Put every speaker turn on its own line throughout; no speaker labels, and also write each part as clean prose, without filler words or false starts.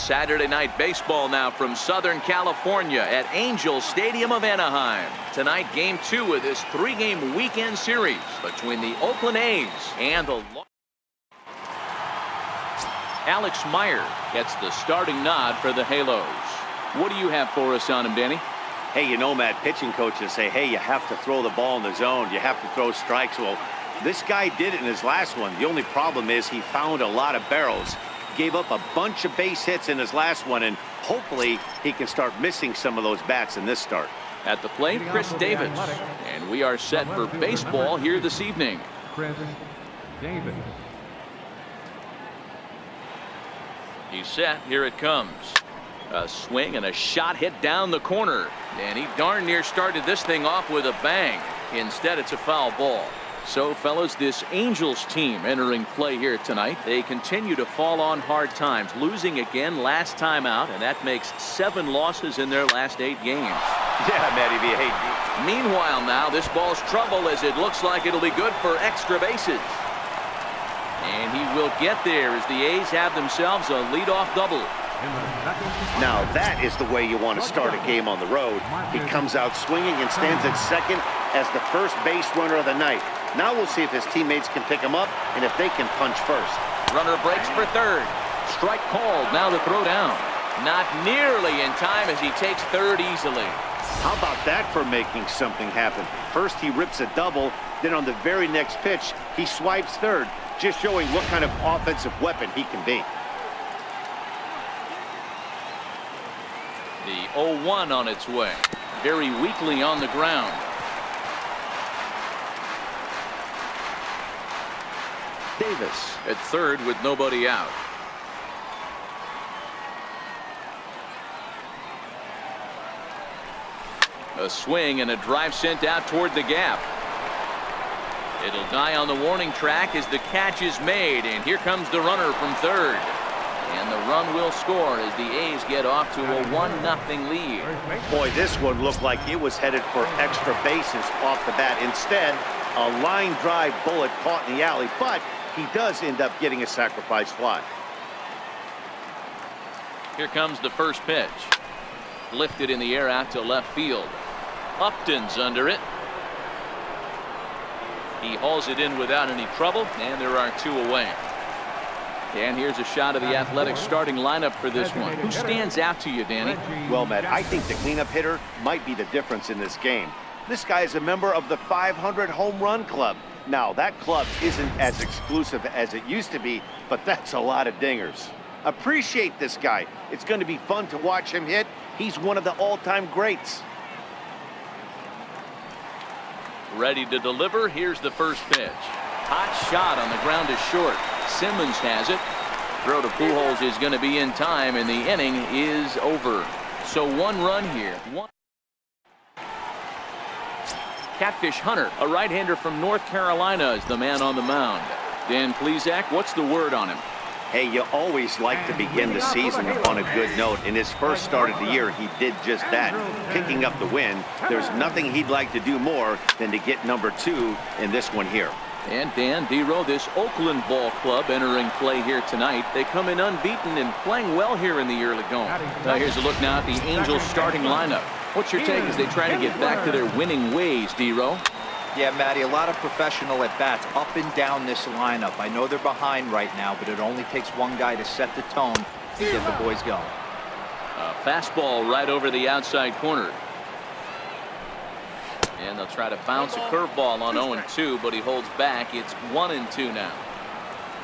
Saturday Night Baseball now from Southern California at Angel Stadium of Anaheim. Tonight, Game 2 of this 3-game weekend series between the Oakland A's and the Alex Meyer gets the starting nod for the Halos. What do you have for us on him, Danny?
Hey, you know, Matt, pitching coaches say, hey, you have to throw the ball in the zone. You have to throw strikes. Well, this guy did it in his last one. The only problem is he found a lot of barrels. Gave up a bunch of base hits in his last one, and hopefully he can start missing some of those bats in this start.
At the plate, Chris Davis. And we are set for baseball here this evening.
Chris Davis.
He's set. Here it comes. A swing and a shot hit down the corner. And he darn near started this thing off with a bang. Instead, it's a foul ball. So, fellas, this Angels team entering play here tonight. They continue to fall on hard times, losing again last time out, and that makes 7 losses in their last 8 games.
Yeah, Matty V. Hey.
Meanwhile, now this ball's trouble as it looks like it'll be good for extra bases. And he will get there as the A's have themselves a leadoff double.
Now that is the way you want to start a game on the road. He comes out swinging and stands at second as the first base runner of the night. Now we'll see if his teammates can pick him up and if they can punch first.
Runner breaks for third. Strike called. Now the throw down. Not nearly in time as he takes third easily.
How about that for making something happen? First he rips a double, then on the very next pitch he swipes third, just showing what kind of offensive weapon he can be.
The 0-1 on its way. Very weakly on the ground. Davis at third with nobody out. A swing and a drive sent out toward the gap. It'll die on the warning track as the catch is made, and here comes the runner from third. And the run will score as the A's get off to a 1-0 lead.
Boy, this one looked like it was headed for extra bases off the bat. Instead, a line drive bullet caught in the alley, but he does end up getting a sacrifice fly.
Here comes the first pitch. Lifted in the air out to left field. Upton's under it. He hauls it in without any trouble, and there are 2 away. And here's a shot of the Athletics starting lineup for this one. Who stands out to you, Danny?
Well, Matt, I think the cleanup hitter might be the difference in this game. This guy is a member of the 500 home run club. Now, that club isn't as exclusive as it used to be, but that's a lot of dingers. Appreciate this guy. It's going to be fun to watch him hit. He's one of the all-time greats.
Ready to deliver. Here's the first pitch. Hot shot on the ground is short. Simmons has it. Throw to Pujols is going to be in time, and the inning is over. So 1 run here. Catfish Hunter, a right-hander from North Carolina, is the man on the mound. Dan Plesac, what's the word on him?
Hey, you always like to begin the season on a good note. In his first start of the year, he did just that, picking up the win. There's nothing he'd like to do more than to get number 2 in this one here.
And Dan Dero, this Oakland ball club entering play here tonight. They come in unbeaten and playing well here in the early going. Now here's a look now at the Angels starting lineup. What's your take as they try to get back to their winning ways, Dero?
Yeah, Matty, a lot of professional at-bats up and down this lineup. I know they're behind right now, but it only takes one guy to set the tone to get the boys going.
A fastball right over the outside corner. And they'll try to bounce a curveball on 0-2, but he holds back. It's 1-2 now.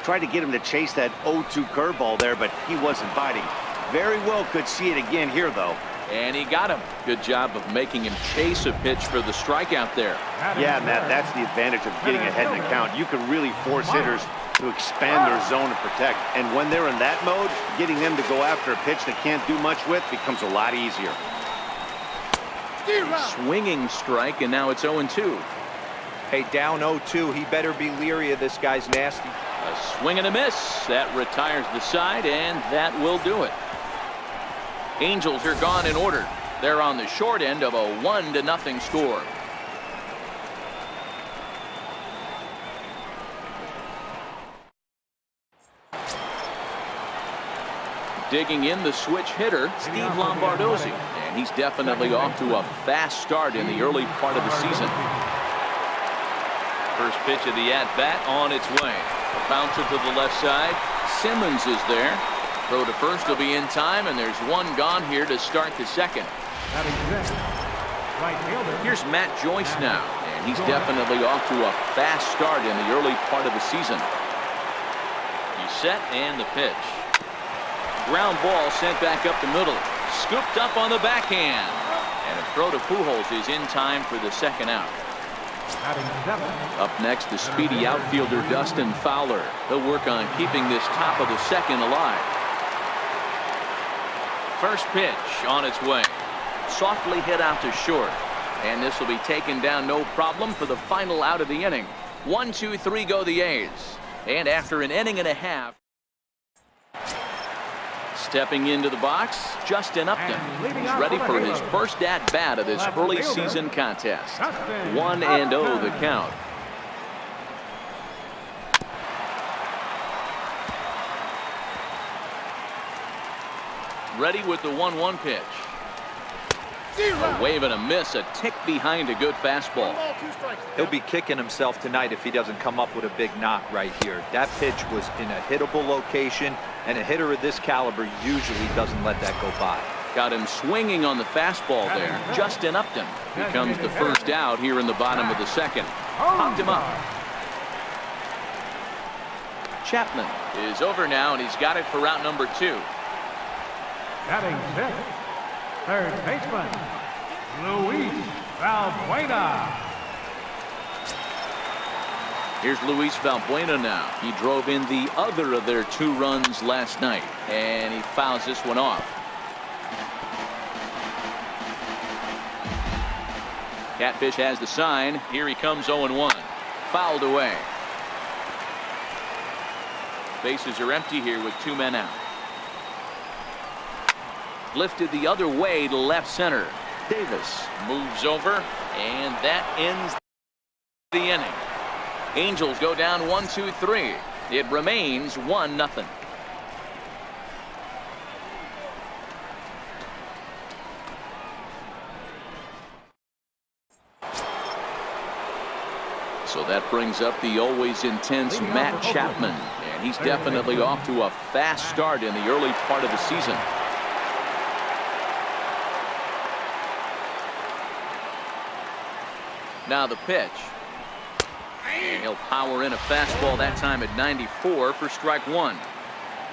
Tried to get him to chase that 0-2 curveball there, but he wasn't biting. Very well could see it again here, though.
And he got him. Good job of making him chase a pitch for the strikeout there.
Yeah, Matt, that's the advantage of getting ahead in the count. You can really force hitters to expand their zone and protect. And when they're in that mode, getting them to go after a pitch they can't do much with becomes a lot easier.
Swinging strike, and now it's 0-2.
Hey, down 0-2. He better be leery of this guy's nasty.
A swing and a miss. That retires the side, and that will do it. Angels are gone in order. They're on the short end of a 1-0 score. Digging in the switch hitter, Steve Lombardozzi. And he's definitely off to a fast start in the early part of the season. First pitch of the at-bat on its way. A bouncer to the left side. Simmons is there. Throw to first will be in time, and there's one gone here to start the second. Here's Matt Joyce now, and he's definitely off to a fast start in the early part of the season. He's set, and the pitch. Ground ball sent back up the middle. Scooped up on the backhand. And a throw to Pujols is in time for the second out. Up next, the speedy outfielder Dustin Fowler. He'll work on keeping this top of the second alive. First pitch on its way. Softly hit out to short. And this will be taken down no problem for the final out of the inning. 1, 2, 3 go the A's. And after an inning and a half, stepping into the box, Justin Upton. He's ready for his first at-bat of this early season contest. 1-0 the count. Ready with the 1-1 pitch. A wave and a miss, a tick behind a good fastball.
He'll be kicking himself tonight if he doesn't come up with a big knock right here. That pitch was in a hittable location, and a hitter of this caliber usually doesn't let that go by.
Got him swinging on the fastball there. Justin Upton becomes the first out here in the bottom of the second. Popped him up. Chapman is over now, and he's got it for route number 2.
Batting fifth, third baseman, Luis Valbuena.
Here's Luis Valbuena now. He drove in the other of their 2 runs last night, and he fouls this one off. Catfish has the sign. Here he comes 0-1. Fouled away. Bases are empty here with 2 men out. Lifted the other way to left center. Davis moves over, and that ends the inning. Angels go down 1, 2, 3. It remains 1-0. So that brings up the always intense Matt Chapman, and he's definitely off to a fast start in the early part of the season. Now the pitch. And he'll power in a fastball that time at 94 for strike 1.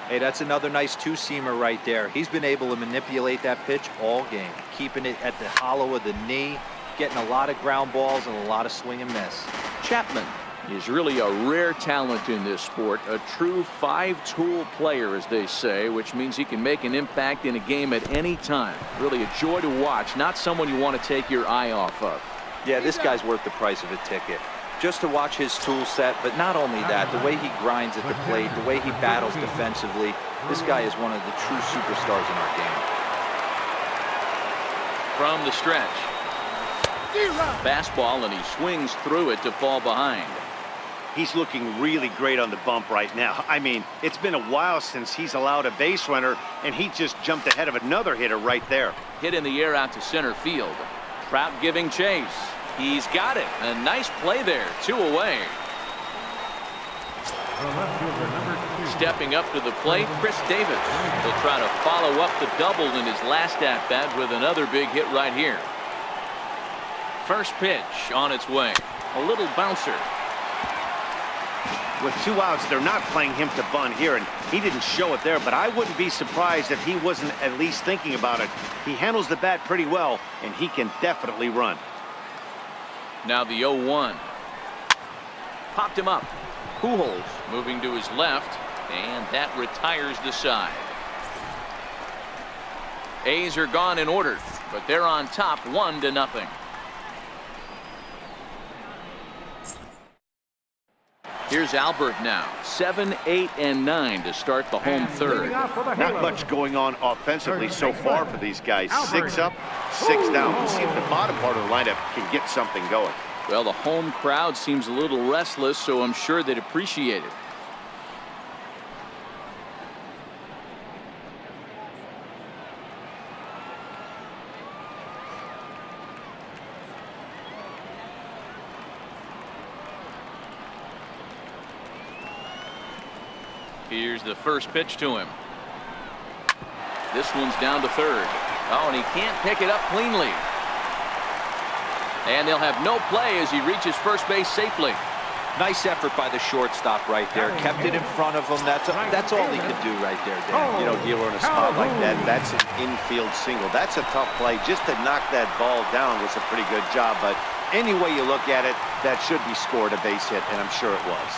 Hey, that's another nice 2-seamer right there. He's been able to manipulate that pitch all game, keeping it at the hollow of the knee, getting a lot of ground balls and a lot of swing and miss.
Chapman is really a rare talent in this sport, a true 5-tool player, as they say, which means he can make an impact in a game at any time. Really a joy to watch, not someone you want to take your eye off of.
Yeah, this guy's worth the price of a ticket. Just to watch his tool set, but not only that, the way he grinds at the plate, the way he battles defensively, this guy is one of the true superstars in our game.
From the stretch. Fastball, and he swings through it to fall behind.
He's looking really great on the bump right now. I mean, it's been a while since he's allowed a base runner, and he just jumped ahead of another hitter right there.
Hit in the air out to center field. Trout giving chase. He's got it. A nice play there. 2 away. Stepping up to the plate, Chris Davis. He'll try to follow up the double in his last at-bat with another big hit right here. First pitch on its way. A little bouncer.
With 2 outs, they're not playing him to bunt here, and he didn't show it there, but I wouldn't be surprised if he wasn't at least thinking about it. He handles the bat pretty well, and he can definitely run.
Now the 0-1. Popped him up. Pujols moving to his left, and that retires the side. A's are gone in order, but they're on top 1-0. Here's Albert now. 7, 8, and 9 to start the home third.
Not much going on offensively so far for these guys. 6 up, 6 down. We'll see if the bottom part of the lineup can get something going.
Well, the home crowd seems a little restless, so I'm sure they'd appreciate it. Here's the first pitch to him. This one's down to third. Oh, and he can't pick it up cleanly. And they'll have no play as he reaches first base safely.
Nice effort by the shortstop right there. Kept it in front of him. That's all he could do right there, Dan.
You know, dealer in a spot like that, that's an infield single. That's a tough play. Just to knock that ball down was a pretty good job. But any way you look at it, that should be scored a base hit, and I'm sure it was.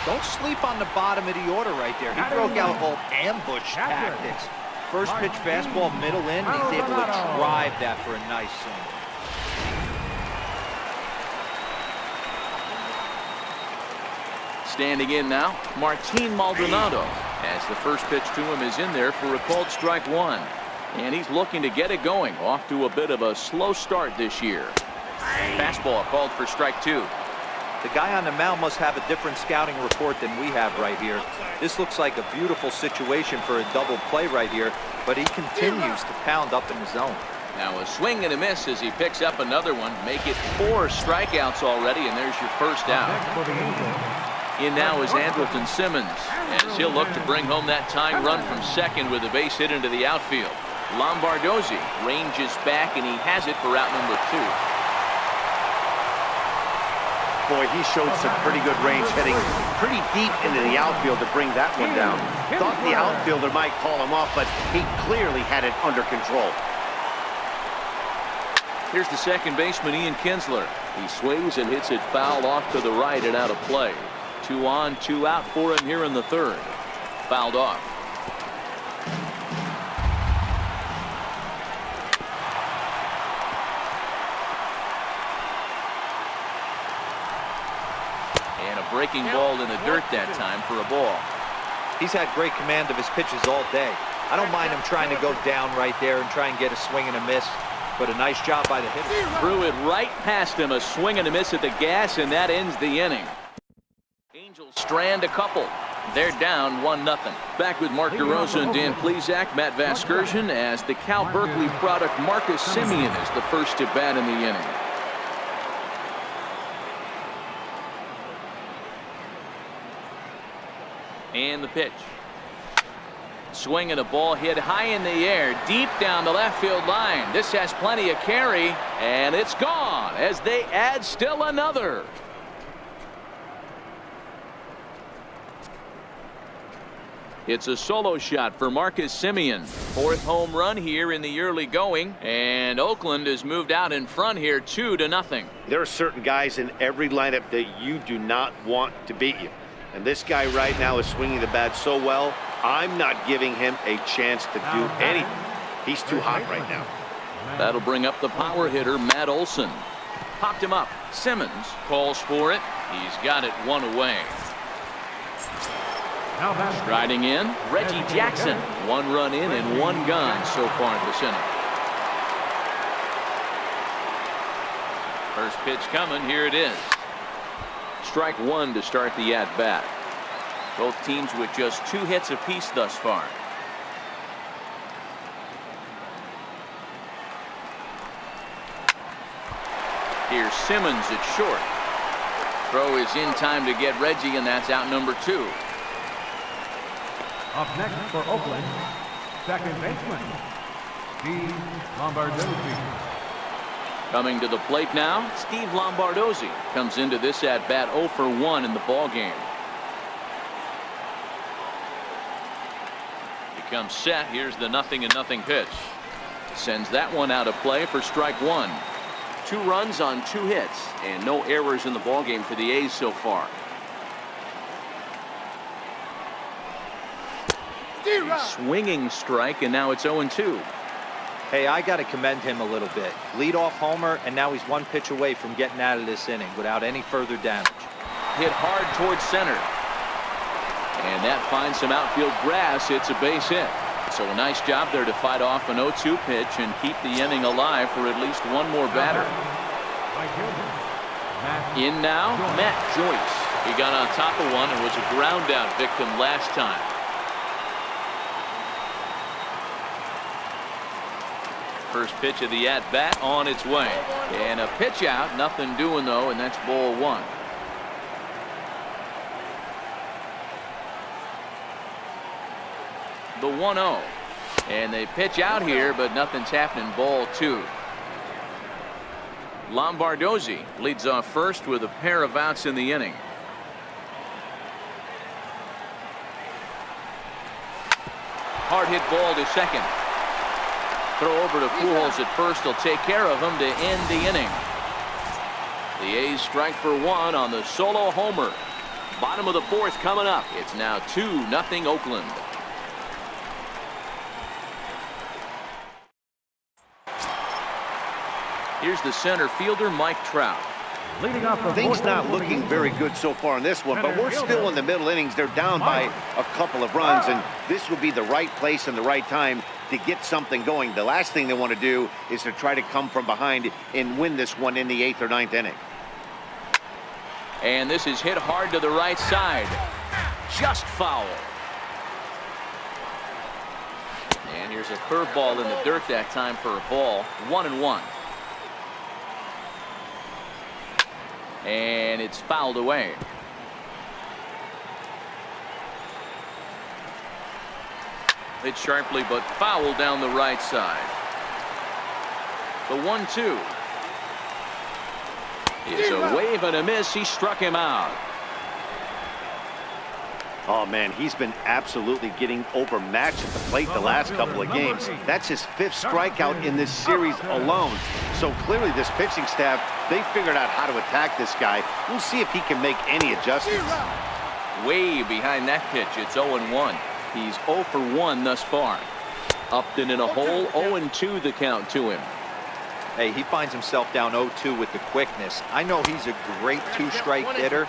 Don't sleep on the bottom of the order right there. He broke out all ambush tactics. First pitch fastball middle in, and he's able to drive that for a nice swing.
Standing in now, Martin Maldonado, as the first pitch to him is in there for a called strike one. And he's looking to get it going, off to a bit of a slow start this year. Fastball called for strike two.
The guy on the mound must have a different scouting report than we have right here. This looks like a beautiful situation for a double play right here, but he continues to pound up in the zone.
Now a swing and a miss as he picks up another one. Make it 4 strikeouts already, and there's your first out. In now is Andrelton Simmons, as he'll look to bring home that tying run from second with a base hit into the outfield. Lombardozzi ranges back, and he has it for out number 2.
Boy, he showed some pretty good range, heading pretty deep into the outfield to bring that one down. Thought the outfielder might call him off, but he clearly had it under control.
Here's the second baseman, Ian Kinsler. He swings and hits it foul off to the right and out of play. 2 on, 2 out for him here in the third. Fouled off. And a breaking ball in the dirt that time for a ball.
He's had great command of his pitches all day. I don't mind him trying to go down right there and try and get a swing and a miss, but a nice job by the hitter.
Threw it right past him, a swing and a miss at the gas, and that ends the inning. Angels strand a couple. They're down 1-0. Back with Mark DeRosa and Dan Plesac, Matt Vasgersian, as the Cal Berkeley product Marcus Semien is the first to bat in the inning. And the pitch. Swing and a ball hit high in the air, deep down the left field line. This has plenty of carry, and it's gone as they add still another. It's a solo shot for Marcus Semien. 4th home run here in the early going, and Oakland has moved out in front here 2-0.
There are certain guys in every lineup that you do not want to beat you. And this guy right now is swinging the bat so well, I'm not giving him a chance to do anything. He's too hot right now.
That'll bring up the power hitter, Matt Olson. Popped him up. Simmons calls for it. He's got it 1 away. Striding in, Reggie Jackson. 1 run in and 1 gone so far in this inning. First pitch coming. Here it is. Strike 1 to start the at-bat. Both teams with just 2 hits apiece thus far. Here's Simmons at short. Throw is in time to get Reggie, and that's out number 2.
Up next for Oakland, second baseman, Steve Lombardozzi.
Coming to the plate now, Steve Lombardozzi comes into this at-bat 0 for 1 in the ballgame. He comes set. Here's the 0-0 pitch. Sends that one out of play for strike 1. 2 runs on 2 hits, and no errors in the ballgame for the A's so far. Swinging strike, and now it's 0-2.
Hey, I got to commend him a little bit. Leadoff homer, and now he's 1 pitch away from getting out of this inning without any further damage.
Hit hard towards center. And that finds some outfield grass. It's a base hit. So a nice job there to fight off an 0-2 pitch and keep the inning alive for at least 1 more batter. In now, Matt Joyce. He got on top of one and was a ground out victim last time. First pitch of the at-bat on its way. And a pitch out. Nothing doing, though, and that's ball 1. The 1-0. And they pitch out here, but nothing's happening. Ball 2. Lombardozzi leads off first with a pair of outs in the inning. Hard hit ball to second. Throw over to Pujols at first. He'll take care of him to end the inning. The A's strike for 1 on the solo homer. Bottom of the 4th coming up. It's now 2-0 Oakland. Here's the center fielder, Mike Trout.
Leading off the
Things
fourth
not
inning.
looking very good so far in this one, but we're still in the middle innings. They're down by a couple of runs, and this would be the right place and the right time to get something going. The last thing they want to do is to try to come from behind and win this one in the 8th or 9th inning.
And this is hit hard to the right side. Just foul. And here's a curveball in the dirt that time for a ball. 1-1. And it's fouled away. Hit sharply, but foul down the right side. The 1-2 is a wave and a miss. He struck him out.
Oh, man, he's been absolutely getting overmatched at the plate the last couple of games. That's his 5th strikeout in this series alone. So clearly this pitching staff, they figured out how to attack this guy. We'll see if he can make any adjustments.
Way behind that pitch. It's 0-1. He's 0 for 1 thus far. Upton in a hole. 0-2 the count to him.
Hey, he finds himself down 0-2 with the quickness. I know he's a great 2-strike hitter,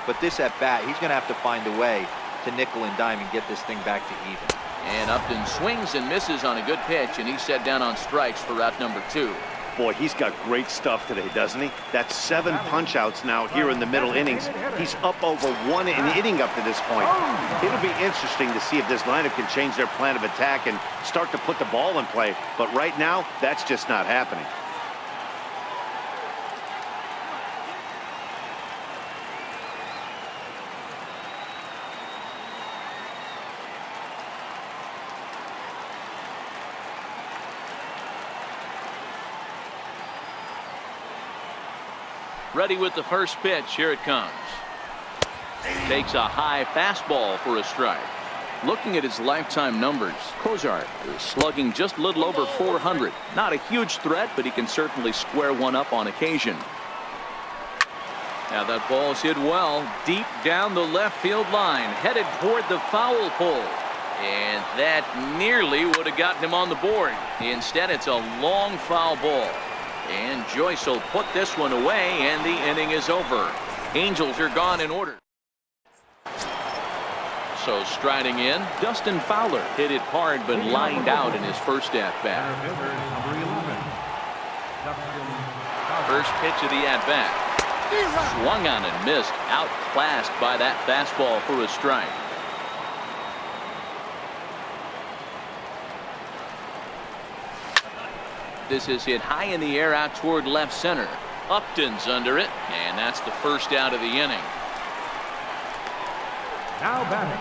but this at bat, he's going to have to find a way to nickel and dime and get this thing back to even.
And Upton swings and misses on a good pitch, and he's set down on strikes for route number 2.
Boy, he's got great stuff today, doesn't he? That's 7 punch-outs now here in the middle innings. He's up over 1 inning up to this point. It'll be interesting to see if this lineup can change their plan of attack and start to put the ball in play. But right now, that's just not happening.
Ready with the first pitch. Here it comes. Takes a high fastball for a strike. Looking at his lifetime numbers, Cozart is slugging just a little over 400. Not a huge threat, but he can certainly square one up on occasion. Now that ball's hit well deep down the left field line, headed toward the foul pole. And that nearly would have gotten him on the board. Instead, it's a long foul ball. And Joyce will put this one away, and the inning is over. Angels are gone in order. So striding in, Dustin Fowler hit it hard but lined out in his first at-bat. First pitch of the at-bat. Swung on and missed, outclassed by that fastball for a strike. This is hit high in the air out toward left center. Upton's under it, and that's the first out of the inning.
Now batting,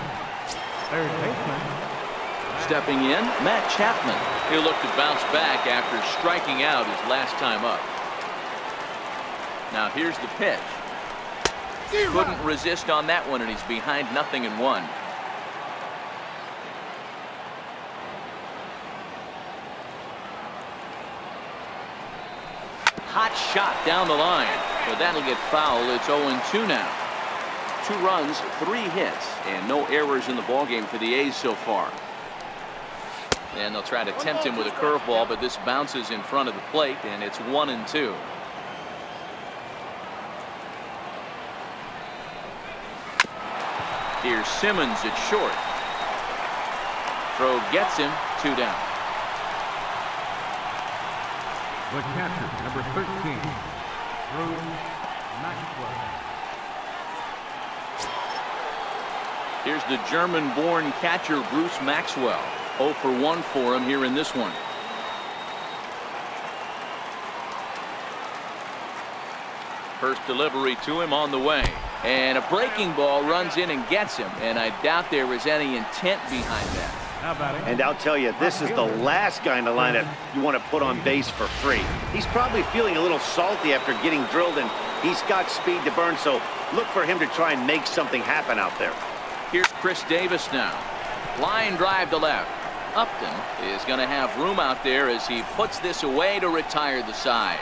third baseman.
Stepping in, Matt Chapman. He'll look to bounce back after striking out his last time up. Now here's the pitch. Couldn't resist on that one, and he's behind 0-1. Hot shot down the line, but that'll get foul. It's 0-2 now. 2 runs, 3 hits, and no errors in the ballgame for the A's so far. And they'll try to tempt him with a curveball, but this bounces in front of the plate, and it's 1-2. Here's Simmons at short. Throw gets him, 2 down.
The catcher, number 13, Bruce Maxwell.
Here's the German-born catcher, Bruce Maxwell. 0 for 1 for him here in this one. First delivery to him on the way. And a breaking ball runs in and gets him. And I doubt there was any intent behind that.
Now batting.
And I'll tell you, this is the last guy in the lineup you want to put on base for free. He's probably feeling a little salty after getting drilled, and he's got speed to burn, so look for him to try and make something happen out there.
Here's Chris Davis now. Line drive to left. Upton is going to have room out there as he puts this away to retire the side.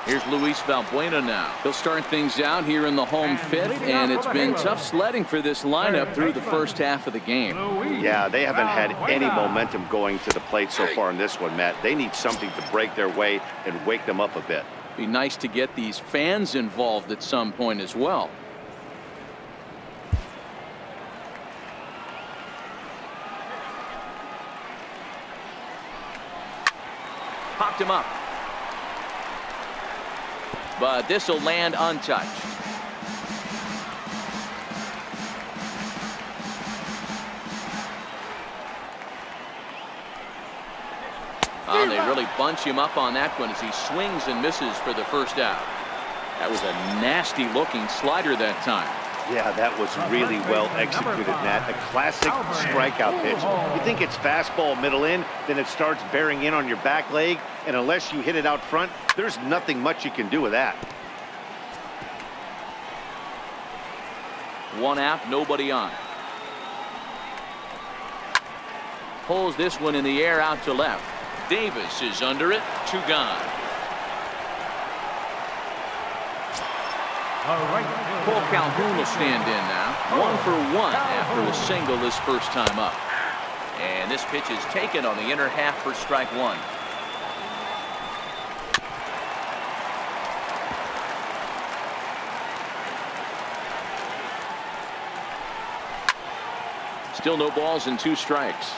Here's Luis Valbuena now. He'll start things out here in the home fifth, and it's been tough sledding for this lineup through the first half of the game.
Yeah, they haven't had any momentum going to the plate so far in this one, Matt. They need something to break their way and wake them up a bit.
Be nice to get these fans involved at some point as well. Popped him up. But this will land untouched. They really bunch him up on that one as he swings and misses for the first out. That was a nasty looking slider that time.
Yeah, that was really well executed, Matt. A classic strikeout pitch. You think it's fastball middle in, then it starts bearing in on your back leg, and unless you hit it out front, there's nothing much you can do with that.
One out, nobody on. Pulls this one in the air out to left. Davis is under it, 2 gone. Cole Calhoun will stand in now. 1 for 1 after a single his first time up. And this pitch is taken on the inner half for strike 1. Still no balls and 2 strikes.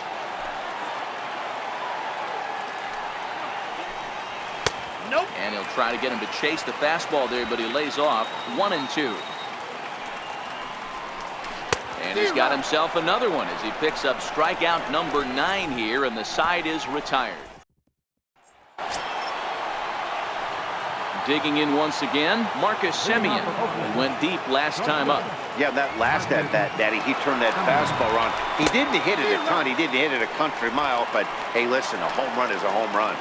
Nope. And he'll try to get him to chase the fastball there, but he lays off. 1-2. And he's got himself another one as he picks up strikeout number 9 here, and the side is retired. Digging in once again, Marcus Semien, who went deep last time up.
Yeah, that last at-bat, Daddy, he turned that fastball on. He didn't hit it a ton. He didn't hit it a country mile, but hey, listen, a home run is a home run.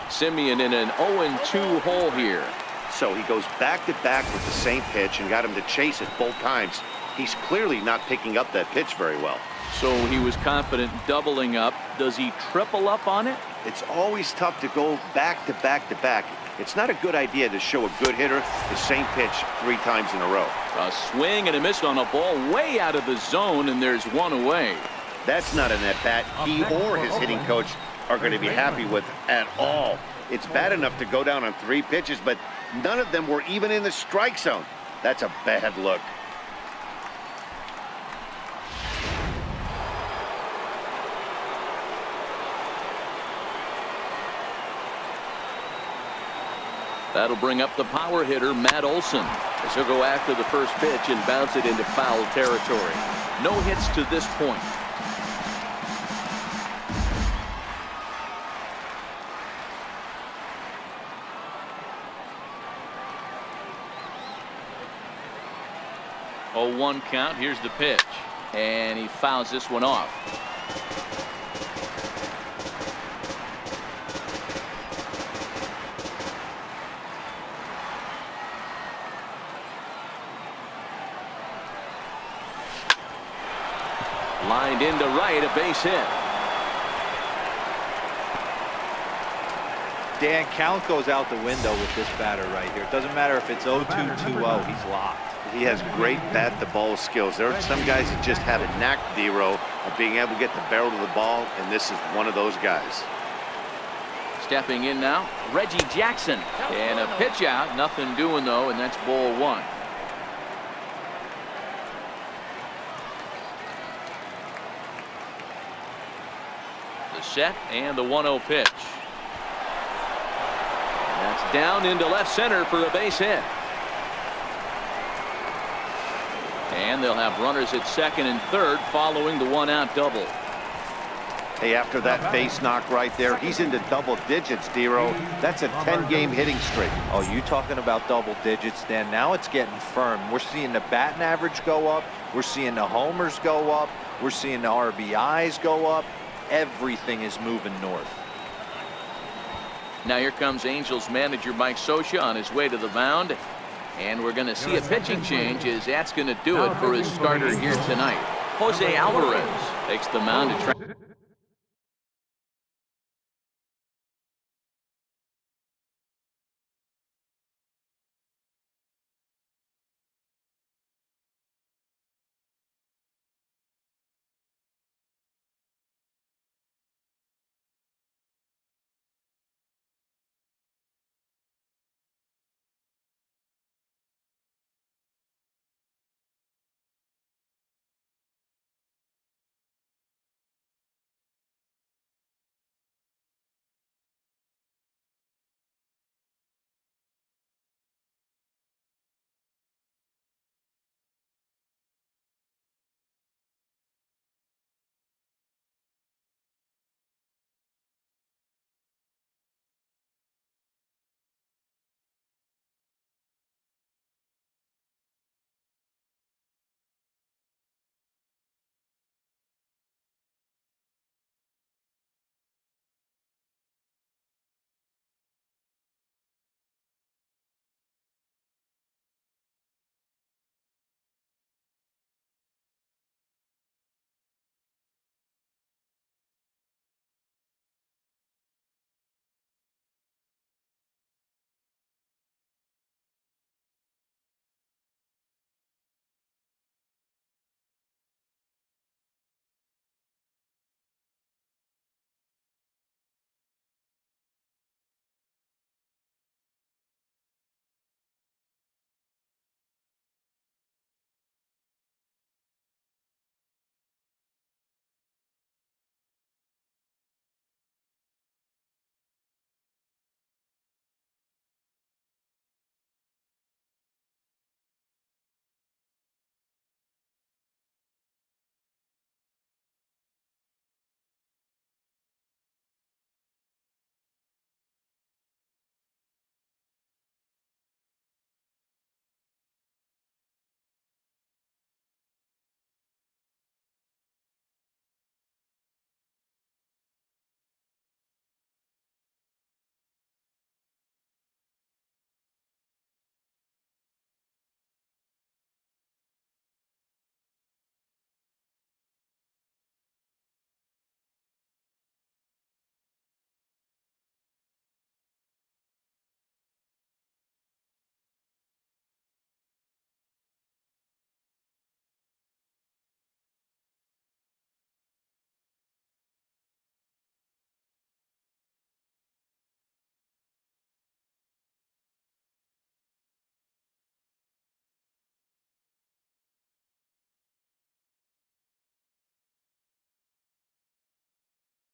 Semien in an 0-2 hole here.
So he goes back-to-back with the same pitch and got him to chase it both times. He's clearly not picking up that pitch very well.
So he was confident doubling up. Does he triple up on it?
It's always tough to go back-to-back-to-back. It's not a good idea to show a good hitter the same pitch 3 times in a row.
A swing and a miss on a ball way out of the zone, and there's 1 away.
That's not an at-bat he or his hitting coach are going to be happy with at all. It's bad enough to go down on 3 pitches, but none of them were even in the strike zone. That's a bad look.
That'll bring up the power hitter, Matt Olson, as he'll go after the first pitch and bounce it into foul territory. No hits to this point. Oh, 1 count. Here's the pitch. And he fouls this one off. Lined into right, a base hit.
Dan, count goes out the window with this batter right here. It doesn't matter if it's 0-2, 2-0, he's locked.
He has great bat-to-ball skills. There are some guys that just have a knack, D-Row, of being able to get the barrel of the ball, and this is one of those guys.
Stepping in now, Reggie Jackson. And a pitch out, nothing doing though, and that's ball 1. The set and the 1-0 pitch. And that's down into left center for a base hit. And they'll have runners at second and third following the 1-out double.
Hey, after that base knock right there, he's into double digits, Dero. That's a 10-game hitting streak.
Oh, you talking about double digits, Dan? Now it's getting firm. We're seeing the batting average go up. We're seeing the homers go up. We're seeing the RBIs go up. Everything is moving north.
Now here comes Angels manager Mike Scioscia on his way to the mound. And we're going to see a pitching change as that's going to do it for his starter here tonight. Jose Alvarez takes the mound to try.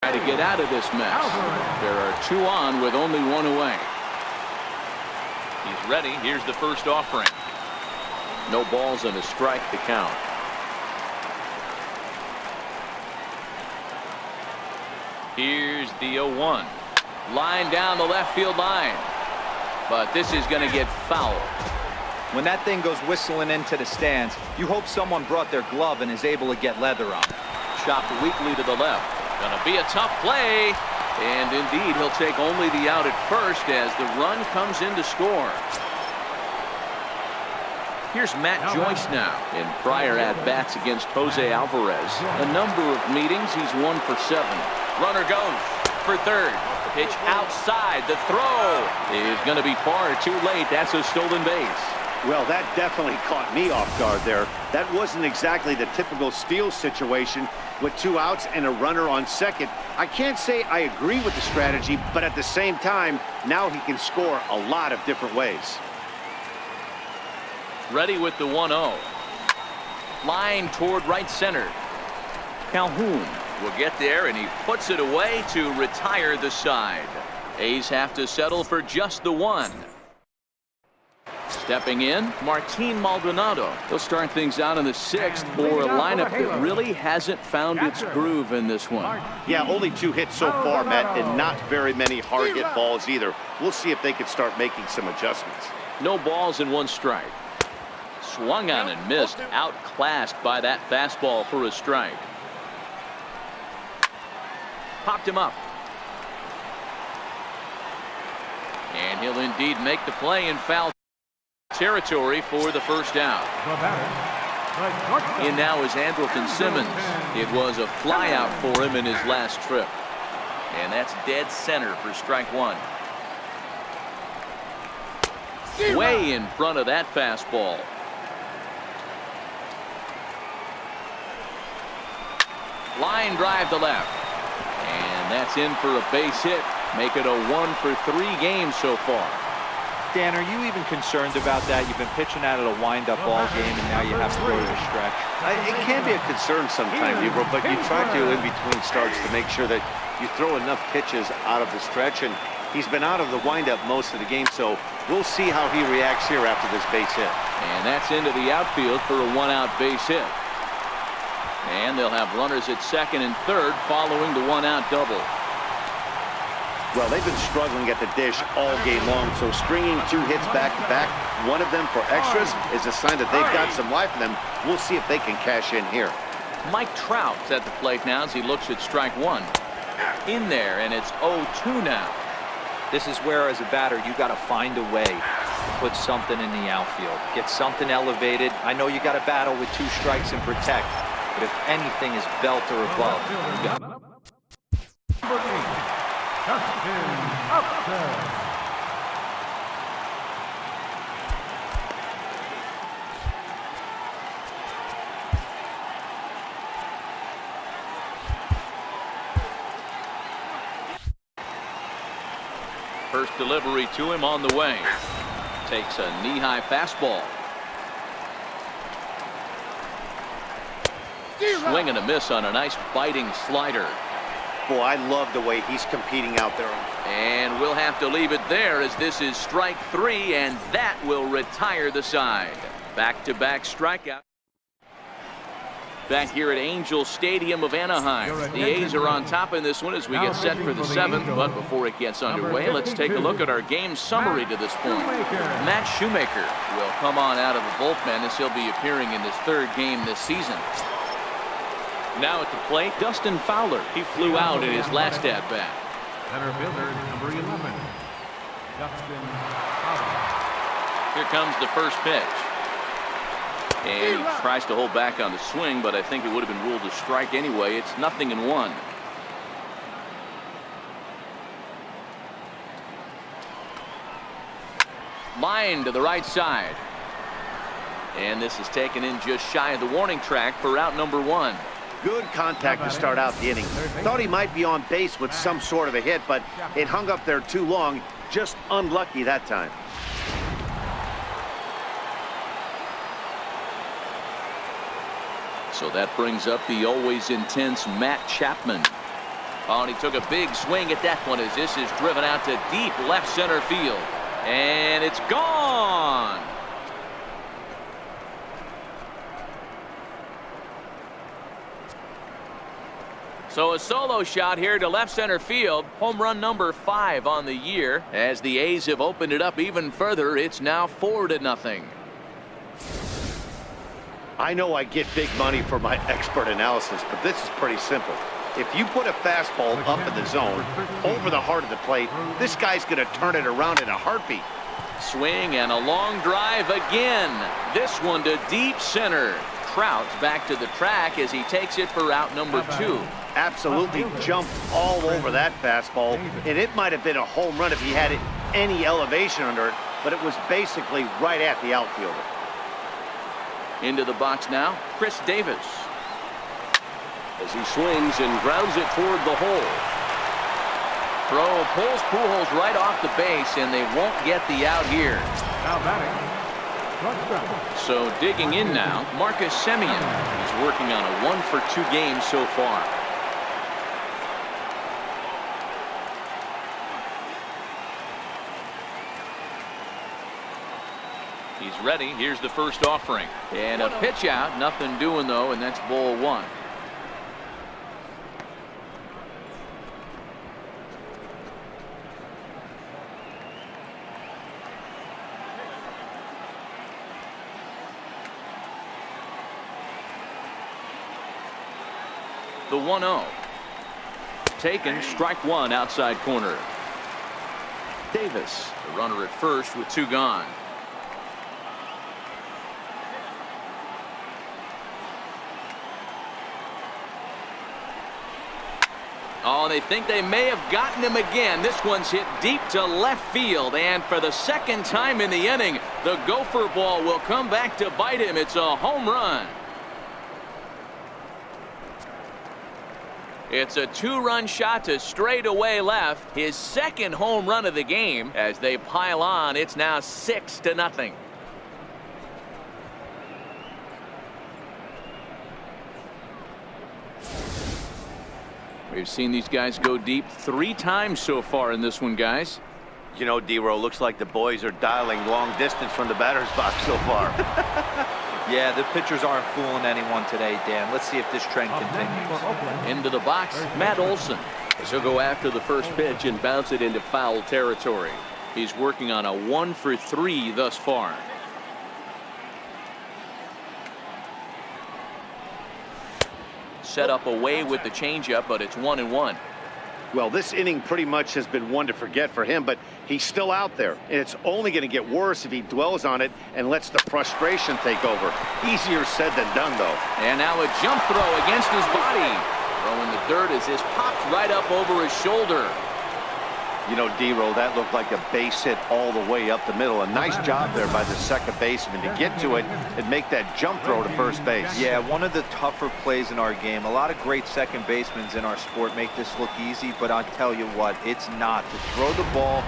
To get out of this mess. There are two on with only one away. He's ready. Here's the first offering. No balls and a strike to count. Here's the 0-1. Line down the left field line. But this is going to get fouled.
When that thing goes whistling into the stands, you hope someone brought their glove and is able to get leather on.
Chopped weakly to the left. Going to be a tough play. And indeed, he'll take only the out at first as the run comes in to score. Here's Matt Joyce now. In prior at-bats against Jose Alvarez, a number of meetings, he's 1 for 7. Runner goes for third. Pitch outside. The throw is going to be far too late. That's a stolen base.
Well, that definitely caught me off guard there. That wasn't exactly the typical steal situation with 2 outs and a runner on second. I can't say I agree with the strategy, but at the same time, now he can score a lot of different ways.
Ready with the 1-0. Line toward right center. Calhoun will get there, and he puts it away to retire the side. A's have to settle for just the 1. Stepping in, Martin Maldonado. They'll start things out in the 6th for a lineup that really hasn't found its groove in this one.
Yeah, only 2 hits so far, Matt, and not very many hard hit balls either. We'll see if they can start making some adjustments.
No balls and 1 strike. Swung on and missed, outclassed by that fastball for a strike. Popped him up. And he'll indeed make the play in foul territory for the first out. In now is Andrelton Simmons. It was a fly out for him in his last trip. And that's dead center for strike 1. Way in front of that fastball. Line drive to left. And that's in for a base hit. Make it a 1-for-3 game so far.
Dan, are you even concerned about that? You've been pitching out of a wind-up ball game, and now you have to go to the stretch.
It can be a concern sometimes, Ebro, but you try to, in between starts, to make sure that you throw enough pitches out of the stretch, and he's been out of the windup most of the game, so we'll see how he reacts here after this base hit.
And that's into the outfield for a 1-out base hit. And they'll have runners at 2nd and 3rd following the 1-out double.
Well, they've been struggling at the dish all game long, so stringing 2 hits back-to-back, one of them for extras, is a sign that they've got some life in them. We'll see if they can cash in here.
Mike Trout's at the plate now as he looks at strike 1. In there, and it's 0-2 now.
This is where, as a batter, you got to find a way to put something in the outfield. Get something elevated. I know you got to battle with 2 strikes and protect, but if anything is belt or above, you got
First delivery to him on the way. Takes a knee-high fastball. Swing and a miss on a nice biting slider.
Boy, I love the way he's competing out there.
And we'll have to leave it there as this is strike 3, and that will retire the side. Back-to-back strikeout. Back here at Angel Stadium of Anaheim. The A's are on top in this one as we get set for the 7th. But before it gets underway, let's take a look at our game summary to this point. Matt Shoemaker will come on out of the bullpen as he'll be appearing in his 3rd game this season. Now at the plate, Dustin Fowler. He flew out in his last at-bat.
Center fielder, number 11, Dustin Fowler.
Here comes the first pitch. And he tries to hold back on the swing, but I think it would have been ruled a strike anyway. It's 0-1. Line to the right side. And this is taken in just shy of the warning track for out number 1.
Good contact to start out the inning. Thought he might be on base with some sort of a hit, but it hung up there too long. Just unlucky that time.
So that brings up the always intense Matt Chapman. Oh, and he took a big swing at that one as this is driven out to deep left center field. And it's gone. So a solo shot here to left center field. Home run number 5 on the year. As the A's have opened it up even further, it's now 4-0.
I know I get big money for my expert analysis, but this is pretty simple. If you put a fastball up in the zone, over the heart of the plate, this guy's going to turn it around in a heartbeat.
Swing and a long drive again. This one to deep center. Trout's back to the track as he takes it for out number 2.
Absolutely jumped all over that fastball, and it might have been a home run if he had it any elevation under it, but it was basically right at the outfielder.
Into the box now, Chris Davis. As he swings and grounds it toward the hole. Throw pulls Pujols right off the base, and they won't get the out here.
Now batting,
so digging in now, Marcus Semien. He's working on a 1-for-2 game so far. He's ready. Here's the first offering. And a pitch out. Nothing doing, though, and that's ball one. The 1-0. Taken, strike one, outside corner. Davis, the runner at first with two gone. Oh, they think they may have gotten him again. This one's hit deep to left field, and for the second time in the inning, the gopher ball will come back to bite him. It's a home run. It's a two-run shot to straightaway left. His second home run of the game. As they pile on, it's now 6-0. We've seen these guys go deep 3 times so far in this one, guys.
You know, D-Row, looks like the boys are dialing long distance from the batter's box so far.
Yeah, the pitchers aren't fooling anyone today, Dan. Let's see if this trend continues.
Into the box, Matt Olson.
As he'll go after the first pitch and bounce it into foul territory.
He's working on a 1-for-3 thus far. Set up away with the changeup, but it's 1-1.
Well, this inning pretty much has been one to forget for him, but he's still out there, and it's only going to get worse if he dwells on it and lets the frustration take over. Easier said than done, though.
And now a jump throw against his body. Throwing the dirt as this pops right up over his shoulder.
You know, D-Row, that looked like a base hit all the way up the middle. A nice job there by the second baseman to get to it and make that jump throw to first base.
Yeah, one of the tougher plays in our game. A lot of great second basemen in our sport make this look easy, but I'll tell you what, it's not. To throw the ball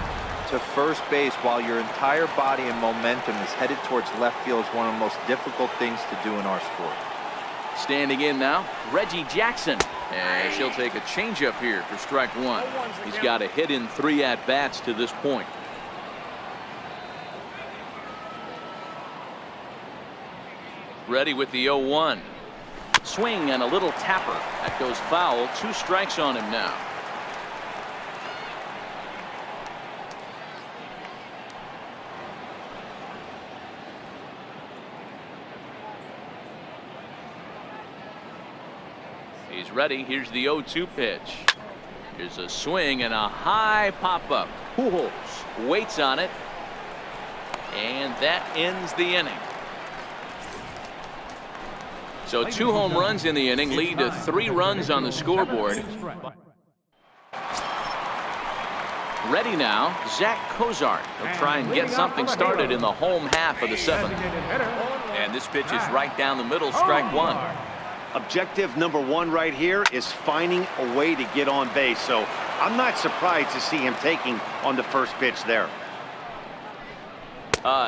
to first base while your entire body and momentum is headed towards left field is one of the most difficult things to do in our sport.
Standing in now, Reggie Jackson. And he'll take a changeup here for strike one. He's got a hit in 3 at-bats to this point. Ready with the 0-1. Swing and a little tapper. That goes foul. 2 strikes on him now. He's ready. Here's the 0-2 pitch. Here's a swing and a high pop-up. Pujols waits on it. And that ends the inning. So 2 home runs in the inning lead to 3 runs on the scoreboard. Ready now, Zach Cozart. He'll try and get something started in the home half of the 7th. And this pitch is right down the middle, strike one.
Objective number 1 right here is finding a way to get on base. So I'm not surprised to see him taking on the first pitch there.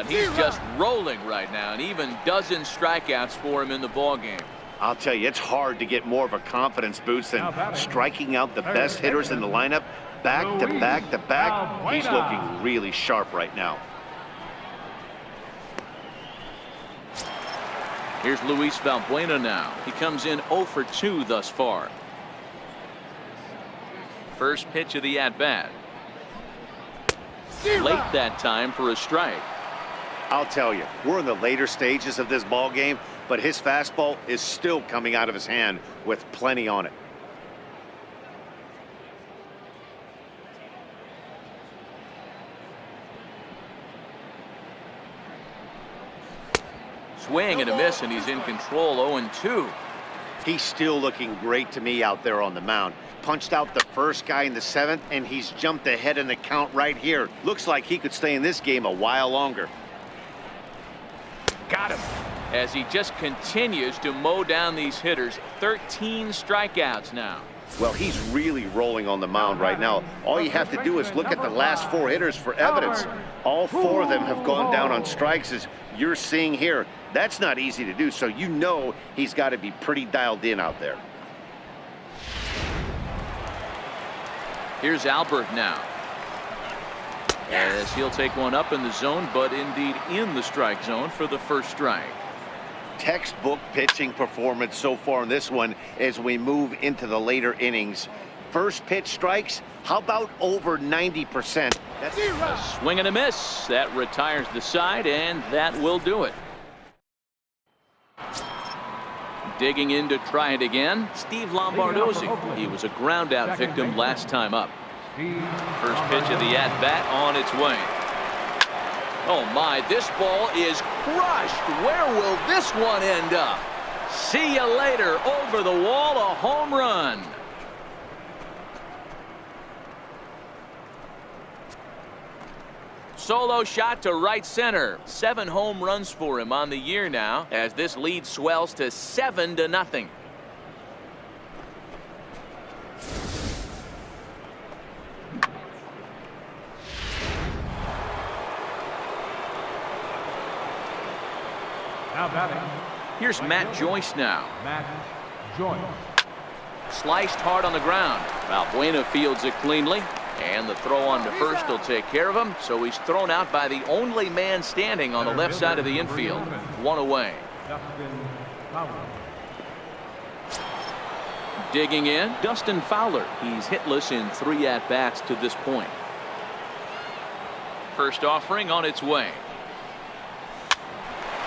He's just rolling right now, and even dozen strikeouts for him in the ballgame.
I'll tell you, it's hard to get more of a confidence boost than striking out the best hitters in the lineup back to back to back. He's looking really sharp right now.
Here's Luis Valbuena now. He comes in 0 for 2 thus far. First pitch of the at-bat. Late that time for a strike.
I'll tell you, we're in the later stages of this ball game, but his fastball is still coming out of his hand with plenty on it.
Swing and a miss, and he's in control. 0-2.
He's still looking great to me out there on the mound. Punched out the first guy in the 7th, and he's jumped ahead in the count right here. Looks like he could stay in this game a while longer.
Got him. As he just continues to mow down these hitters. 13 strikeouts now.
Well, he's really rolling on the mound right now. All you have to do is look at the last 4 hitters for evidence. All 4 of them have gone down on strikes, as you're seeing here. That's not easy to do, so you know he's got to be pretty dialed in out there.
Here's Albert now. as he'll take one up in the zone, but indeed in the strike zone for the first strike.
Textbook pitching performance so far in this one as we move into the later innings. First pitch strikes, how about over 90%? That's
a swing and a miss. That retires the side, and that will do it. Digging in to try it again, Steve Lombardozzi. He was a ground out victim last time up. First pitch of the at-bat on its way. Oh my, this ball is crushed. Where will this one end up? See you later. Over the wall, a home run. Solo shot to right center. 7 home runs for him on the year now, as this lead swells to 7-0.
Now batting.
Here's Matt Joyce now.
Matt Joyce.
Sliced hard on the ground. Valbuena fields it cleanly. And the throw on to first will take care of him. So he's thrown out by the only man standing on the left side of the infield. 1 away. Digging in, Dustin Fowler. He's hitless in 3 at-bats to this point. First offering on its way.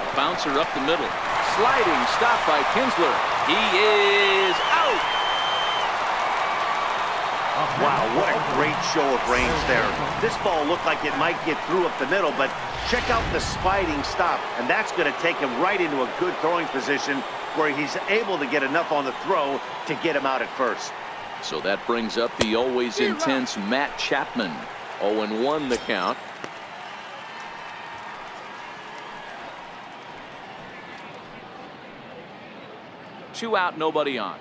A bouncer up the middle. Sliding stop by Kinsler. He is out.
Wow, what a great show of range there. This ball looked like it might get through up the middle, but check out the sliding stop, and that's going to take him right into a good throwing position where he's able to get enough on the throw to get him out at first.
So that brings up the always intense Matt Chapman. 0-1 the count. Two out, nobody on.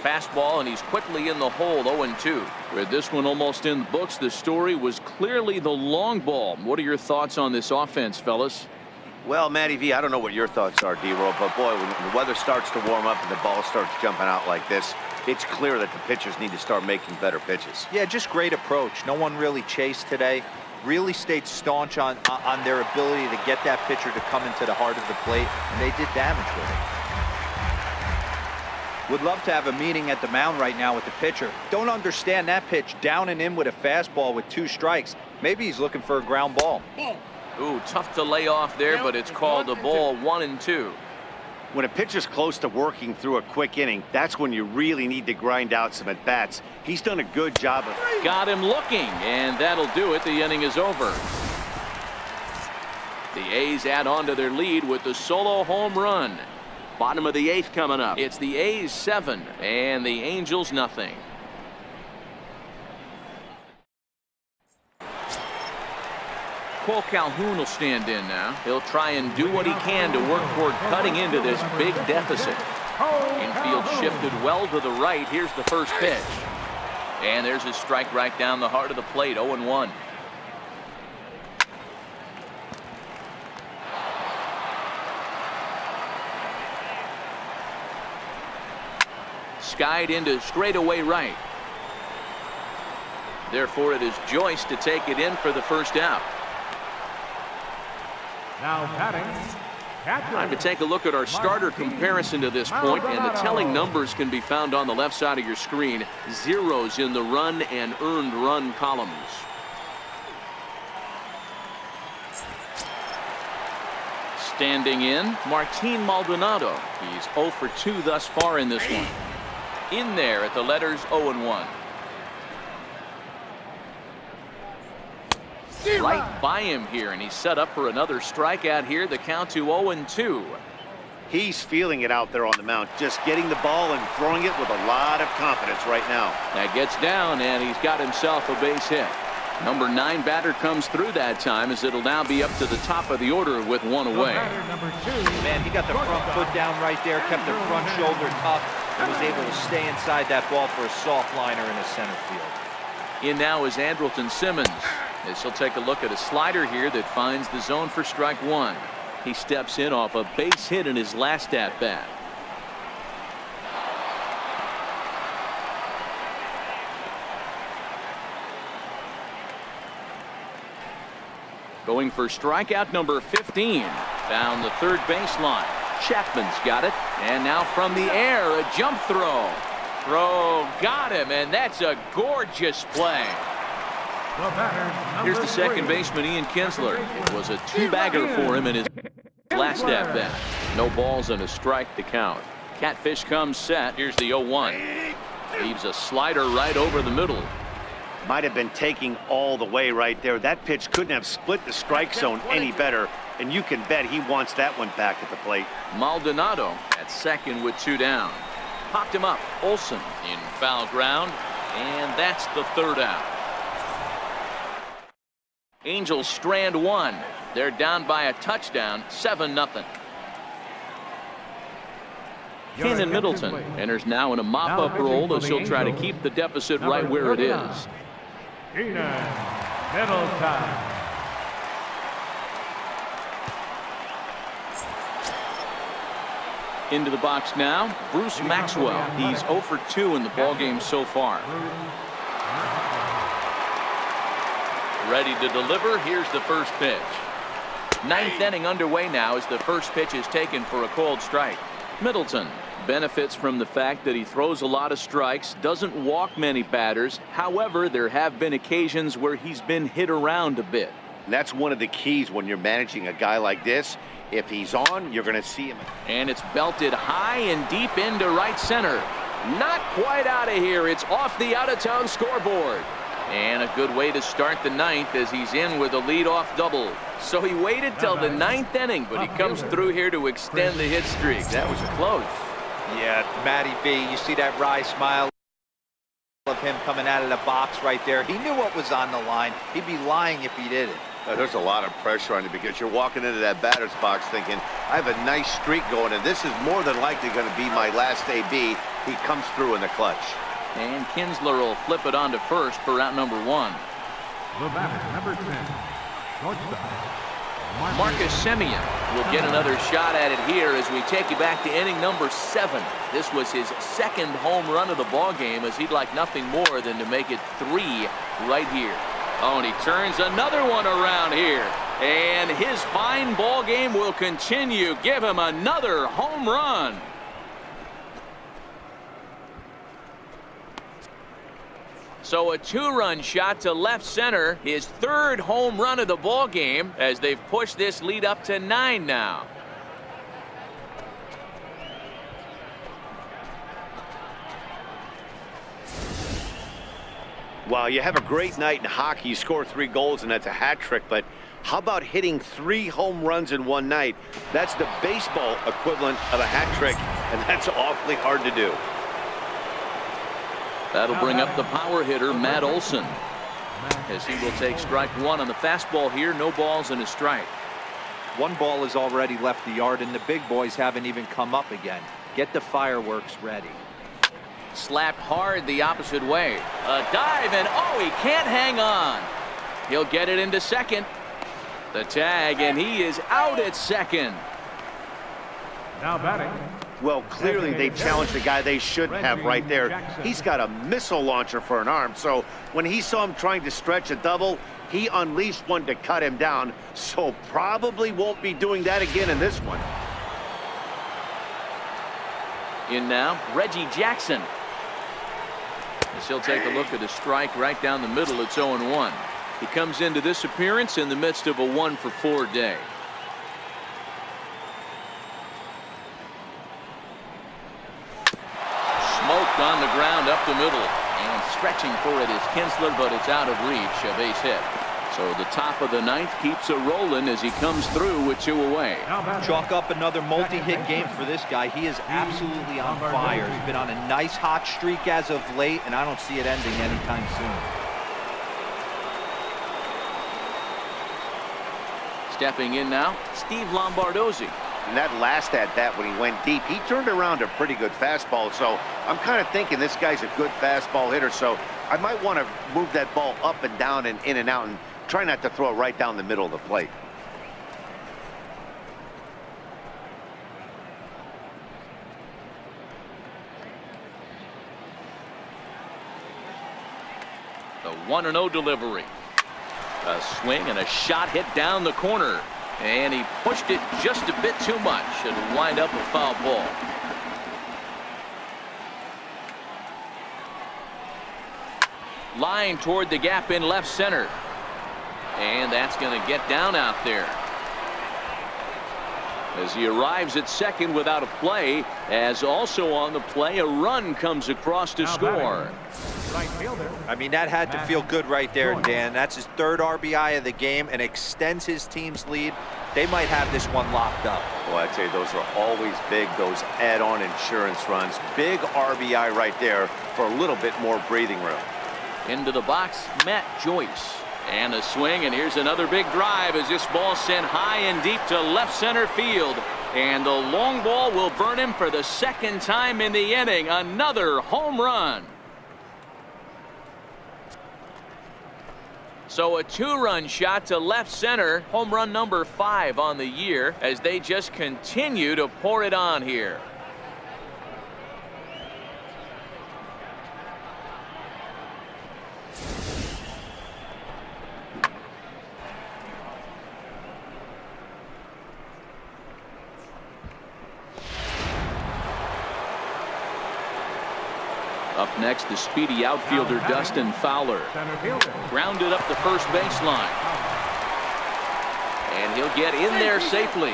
Fastball, and he's quickly in the hole. 0-2. With this one almost in the books, the story was clearly the long ball. What are your thoughts on this offense, fellas?
Well, Matty V, I don't know what your thoughts are, D-Roll, but boy, when the weather starts to warm up and the ball starts jumping out like this, it's clear that the pitchers need to start making better pitches.
Yeah, just great approach. No one really chased today. Really stayed staunch on their ability to get that pitcher to come into the heart of the plate, and they did damage with it. Would love to have a meeting at the mound right now with the pitcher. Don't understand that pitch down and in with a fastball with 2 strikes. Maybe he's looking for a ground ball.
Ooh, tough to lay off there, but it's called a ball. 1-2.
When a pitcher's close to working through a quick inning, that's when you really need to grind out some at-bats. He's done a good job of...
Got him looking, and that'll do it. The inning is over. The A's add on to their lead with the solo home run. Bottom of the 8th coming up. It's the A's 7 and the Angels nothing. Cole Calhoun will stand in now. He'll try and do what he can to work toward cutting into this big deficit. Infield shifted well to the right. Here's the first pitch. And there's a strike right down the heart of the plate. 0-1. Skied into straightaway right. Therefore, it is Joyce to take it in for the first out.
Now batting.
Time to take a look at our starter comparison to this point, and the telling numbers can be found on the left side of your screen. Zeros in the run and earned run columns. Standing in, Martin Maldonado. He's 0 for 2 thus far in this one. In there at the letters 0-1. Right by him here, and he's set up for another strikeout here. The count to 0-2.
He's feeling it out there on the mound, just getting the ball and throwing it with a lot of confidence right now.
That gets down, and he's got himself a base hit. Number 9 batter comes through that time, as it'll now be up to the top of the order with 1 away.
Man, he got the front foot down right there, kept the front shoulder tough, and was able to stay inside that ball for a soft liner in the center field.
In now is Andrelton Simmons, as he'll take a look at a slider here that finds the zone for strike 1. He steps in off a base hit in his last at bat. Going for strikeout number 15 down the third baseline. Chapman's got it, and now from the air, a jump throw. Got him, and that's a gorgeous play. Here's the second baseman, Ian Kinsler. It was a two-bagger for him in his last at-bat. No balls and a strike to count. Catfish comes set. Here's the 0-1. Leaves a slider right over the middle.
Might have been taking all the way right there. That pitch couldn't have split the strike zone any better, and you can bet he wants that one back at the plate.
Maldonado at second with 2 down. Popped him up. Olsen in foul ground, and that's the third out. Angels strand 1. They're down by a touchdown, 7-0. Kenan Middleton enters now in a mop-up role as he'll try to keep the deficit right where it is.
Kenan Middleton.
Into the box now, Bruce Maxwell. He's 0 for 2 in the ballgame so far. Ready to deliver. Here's the first pitch. Ninth inning underway now as the first pitch is taken for a called strike. Middleton benefits from the fact that he throws a lot of strikes, doesn't walk many batters. However, there have been occasions where he's been hit around a bit.
And that's one of the keys when you're managing a guy like this. If he's on, you're going to see him.
And it's belted high and deep into right center. Not quite out of here. It's off the out-of-town scoreboard. And a good way to start the ninth as he's in with a leadoff double. So he waited till the ninth inning, but he comes through here to extend the hit streak. That was close.
Yeah, Matty B, you see that wry smile of him coming out of the box right there. He knew what was on the line. He'd be lying if he didn't.
There's a lot of pressure on you because you're walking into that batter's box thinking, I have a nice streak going, and this is more than likely going to be my last AB. He comes through in the clutch.
And Kinsler will flip it on to first for out number 1.
The batter, number 10, shortstop.
Marcus Semien will get another shot at it here as we take you back to inning number 7. This was his second home run of the ball game, as he'd like nothing more than to make it 3 right here. Oh, and he turns another one around here, and his fine ball game will continue. Give him another home run. So a 2-run shot to left center, his 3rd home run of the ball game, as they've pushed this lead up to 9 now.
Wow, you have a great night in hockey. You score 3 goals, and that's a hat trick. But how about hitting 3 home runs in one night? That's the baseball equivalent of a hat trick, and that's awfully hard to do.
That'll bring up the power hitter, Matt Olson, as he will take strike 1 on the fastball here. No balls and a strike.
1 ball has already left the yard, and the big boys haven't even come up again. Get the fireworks ready.
Slapped hard the opposite way. A dive, and oh, he can't hang on. He'll get it into second. The tag, and he is out at second.
Now batting.
Well, clearly they challenged the guy they shouldn't have right there. He's got a missile launcher for an arm, so when he saw him trying to stretch a double, he unleashed one to cut him down, so probably won't be doing that again in this one.
In now, Reggie Jackson. As he'll take a look at a strike right down the middle. It's 0-1. He comes into this appearance in the midst of a 1-for-4 day. Smoked on the ground up the middle, and stretching for it is Kinsler, but it's out of reach. A base hit. So the top of the ninth keeps it rolling as he comes through with 2 away.
Chalk up another multi-hit game for this guy. He is absolutely on fire. He's been on a nice hot streak as of late, and I don't see it ending anytime soon.
Stepping in now, Steve Lombardozzi.
And that last at-bat when he went deep, he turned around a pretty good fastball. So I'm kind of thinking this guy's a good fastball hitter. So I might want to move that ball up and down and in and out and try not to throw it right down the middle of the plate.
The 1-0 delivery. A swing and a shot hit down the corner. And he pushed it just a bit too much. It'll wind up a foul ball. Line toward the gap in left center. And that's going to get down out there. As he arrives at second without a play, as also on the play, a run comes across to score.
Right fielder.
I mean, that had to feel good right there, Dan. That's his third RBI of the game and extends his team's lead. They might have this one locked up.
Well, I'd say those are always big, those add-on insurance runs. Big RBI right there for a little bit more breathing room.
Into the box, Matt Joyce. And a swing, and here's another big drive as this ball sent high and deep to left center field. And the long ball will burn him for the second time in the inning. Another home run. So a two-run shot to left center, home run number 5 on the year, as they just continue to pour it on here. Up next, the speedy outfielder Dustin Fowler.
Center fielder.
Grounded up the first baseline. And he'll get in there safely.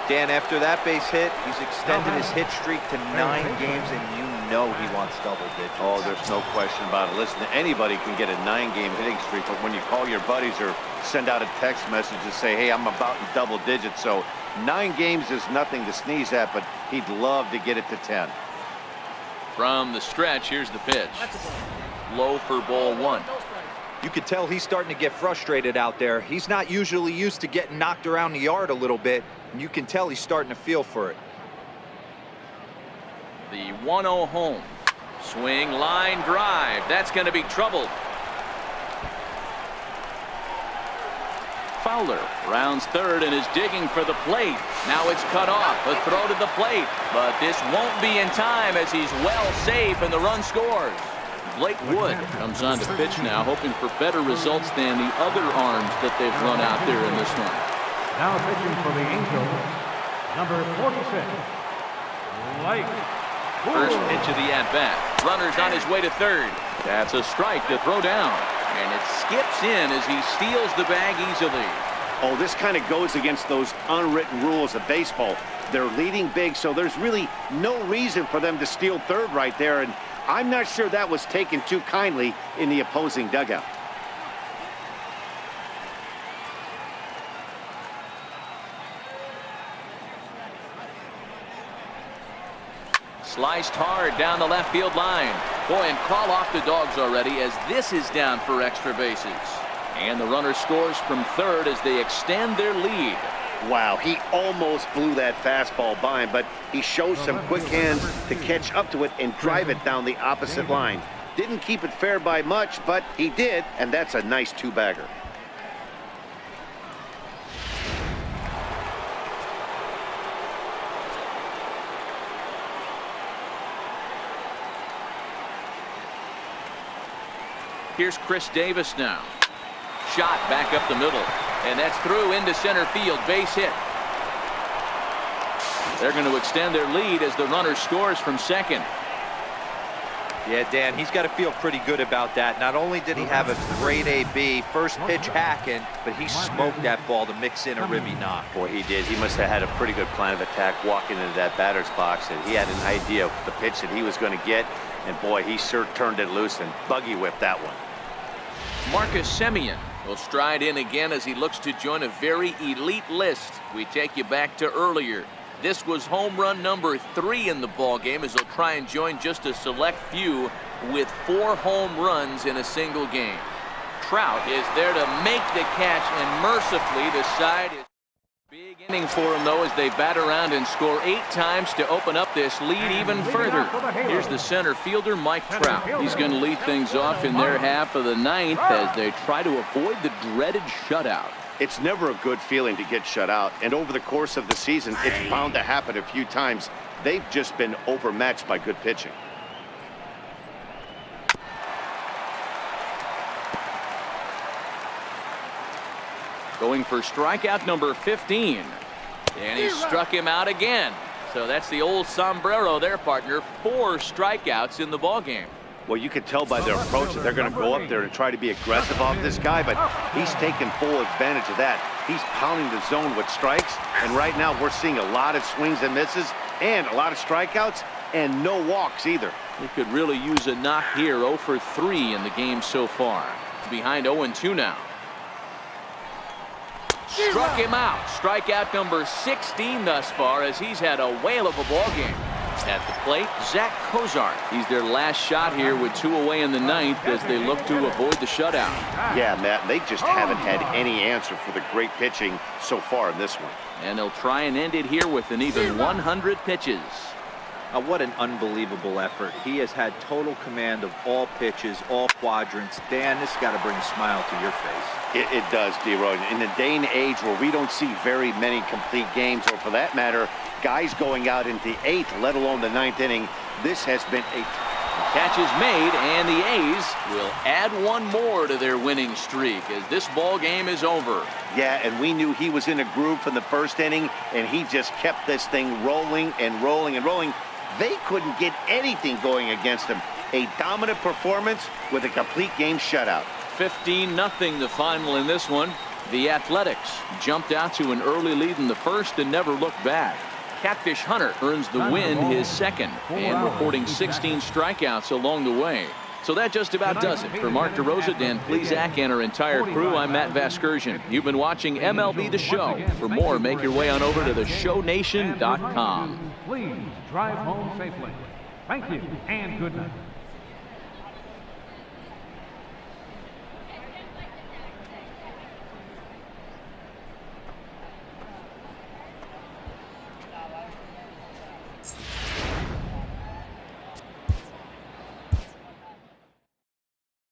Dan, after that base hit, he's extended his hit streak to 9 games, and you know he wants double digits.
Oh, there's no question about it. Listen, anybody can get a 9-game hitting streak, but when you call your buddies or send out a text message to say, hey, I'm about in double digits, so 9 games is nothing to sneeze at, but he'd love to get it to 10.
From the stretch, here's the pitch. Low for ball 1.
You could tell he's starting to get frustrated out there. He's not usually used to getting knocked around the yard a little bit, and you can tell he's starting to feel for it.
The 1-0 home. Swing, line drive. That's going to be trouble. Fowler rounds third and is digging for the plate. Now it's cut off. A throw to the plate. But this won't be in time as he's well safe and the run scores. Blake Wood comes on to pitch now, hoping for better results than the other arms that they've run out there in this one.
Now pitching for the Angels, number 46, Blake.
First pitch of the at-bat. Runner's on his way to third. That's a strike to throw down. And it skips in as he steals the bag easily.
Oh, this kind of goes against those unwritten rules of baseball. They're leading big, so there's really no reason for them to steal third right there. And I'm not sure that was taken too kindly in the opposing dugout.
Sliced hard down the left field line. Boy, and call off the Dogs already as this is down for extra bases. And the runner scores from third as they extend their lead.
Wow, he almost blew that fastball by him, but he shows some quick hands to catch up to it and drive it down the opposite line. Didn't keep it fair by much, but he did, and that's a nice two-bagger.
Here's Chris Davis now. Shot back up the middle. And that's through into center field. Base hit. They're going to extend their lead as the runner scores from second.
Yeah, Dan, he's got to feel pretty good about that. Not only did he have a great AB, first pitch hacking, but he smoked that ball to mix in a ribby knock.
Boy, he did. He must have had a pretty good plan of attack walking into that batter's box, and he had an idea of the pitch that he was going to get. And boy, he sure turned it loose and buggy whipped that one.
Marcus Semien will stride in again as he looks to join a very elite list. We take you back to earlier. This was home run number 3 in the ball game as he'll try and join just a select few with 4 home runs in a single game. Trout is there to make the catch, and mercifully the side is big inning for him though as they bat around and score 8 times to open up this lead even further. Here's the center fielder Mike Trout. He's going to lead things off in their half of the 9th as they try to avoid the dreaded shutout.
It's never a good feeling to get shut out, and over the course of the season, it's bound to happen a few times. They've just been overmatched by good pitching.
Going for strikeout number 15. And he struck him out again. So that's the old sombrero there, partner. 4 strikeouts in the ballgame.
Well, you can tell by their approach that they're going to go up there and try to be aggressive off this guy, but he's taking full advantage of that. He's pounding the zone with strikes, and right now we're seeing a lot of swings and misses and a lot of strikeouts and no walks either.
He could really use a knock here. 0 for 3 in the game so far. Behind 0-2 now. Struck him out. Strikeout number 16 thus far, as he's had a whale of a ball game. At the plate, Zach Cozart. He's their last shot here with 2 away in the 9th as they look to avoid the shutout.
Yeah, Matt, they just haven't had any answer for the great pitching so far in this one.
And they'll try and end it here with an even 100 pitches.
What an unbelievable effort. He has had total command of all pitches, all quadrants. Dan, this has got to bring a smile to your face.
It does, D-Roy. In the day and age where we don't see very many complete games, or for that matter, guys going out into the 8th, let alone the 9th inning, this has been a...
Catch is made, and the A's will add 1 more to their winning streak as this ball game is over.
Yeah, and we knew he was in a groove from the 1st inning, and he just kept this thing rolling and rolling and rolling. They couldn't get anything going against him. A dominant performance with a complete game shutout.
15-0 the final in this one. The Athletics jumped out to an early lead in the 1st and never looked back. Catfish Hunter earns the win, his 2nd, and reporting 16 strikeouts along the way. So that just about does it. For Mark DeRosa, Dan Plesac, and our entire crew, I'm Matt Vasgersian. You've been watching MLB The Show. For more, make your way on over to theshownation.com.
Please drive home safely. Thank you and good night.